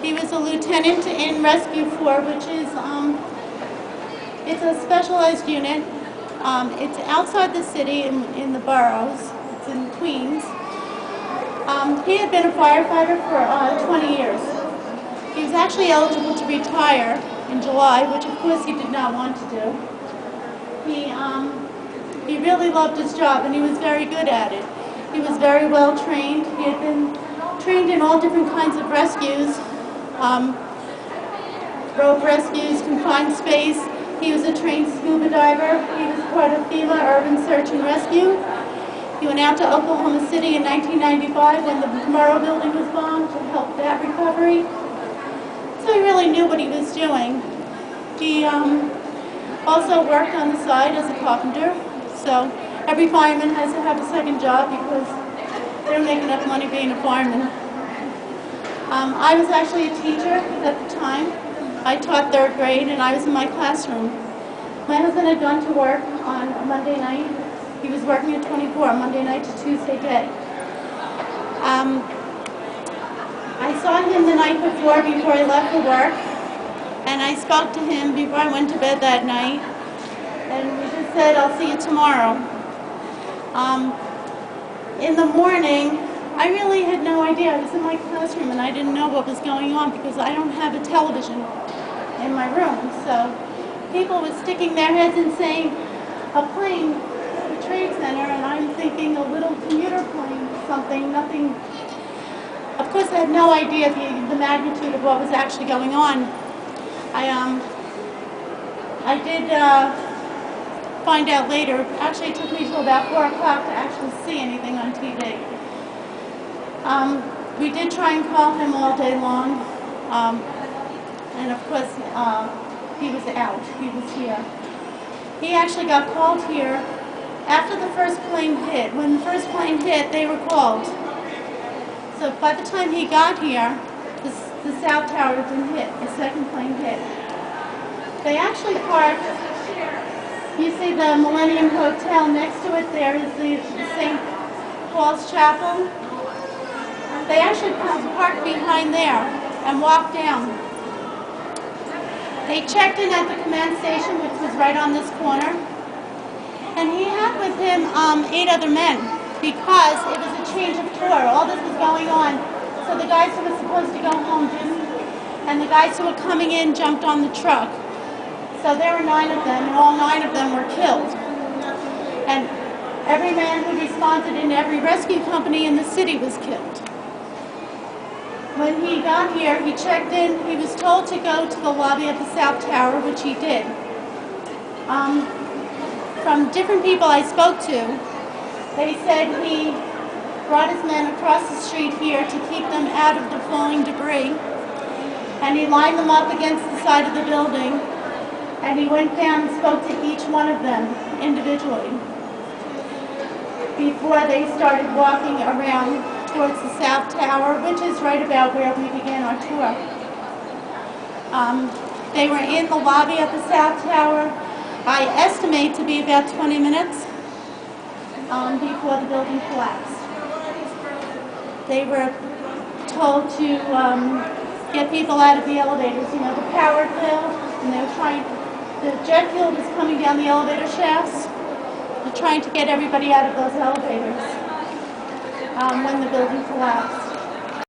He was a lieutenant in Rescue 4, which is it's a specialized unit. It's outside the city in the boroughs. It's in Queens. He had been a firefighter for 20 years. He was actually eligible to retire in July, which of course he did not want to do. He really loved his job and he was very good at it. He was very well trained. He had been trained in all different kinds of rescues, rope rescues, confined space. He was a trained scuba diver. He was part of FEMA Urban Search and Rescue. He went out to Oklahoma City in 1995 when the Murrow building was bombed to help that recovery. So he really knew what he was doing. He also worked on the side as a carpenter. So every fireman has to have a second job because they don't make enough money being a fireman. I was actually a teacher at the time. I taught 3rd grade and I was in my classroom. My husband had gone to work on a Monday night. He was working at 24, Monday night to Tuesday day. I saw him the night before I left for work, and I spoke to him before I went to bed that night, and we just said, I'll see you tomorrow. In the morning, I really had no idea. I was in my classroom and I didn't know what was going on because I don't have a television in my room. So people were sticking their heads and saying, a plane, the Trade Center, and I'm thinking a little commuter plane, something, nothing. Of course, I had no idea the magnitude of what was actually going on. I did find out later. Actually, it took me till about 4 o'clock to actually see anything on TV. We did try and call him all day long, and of course, he was out. He was here. He actually got called here after the first plane hit. When the first plane hit, they were called. So by the time he got here, the South Tower had been hit, the second plane hit. They actually parked, you see the Millennium Hotel, next to it there is the St. Paul's Chapel. They actually parked behind there and walked down. They checked in at the command station, which was right on this corner, and he had with him 8 other men because it was a change of tour. All this was going on. So the guys who were supposed to go home didn't, and the guys who were coming in jumped on the truck. So there were 9 of them, and all 9 of them were killed. And every man who responded in every rescue company in the city was killed. When he got here, he checked in. He was told to go to the lobby of the South Tower, which he did. From different people I spoke to, they said he brought his men across the street here to keep them out of the falling debris. And he lined them up against the side of the building. And he went down and spoke to each one of them individually before they started walking around towards the South Tower, which is right about where we began our tour. They were in the lobby of the South Tower, I estimate to be about 20 minutes before the building collapsed. They were told to get people out of the elevators, you know, the power filled, and they were trying, the jet fuel was coming down the elevator shafts. They're trying to get everybody out of those elevators when the building collapsed.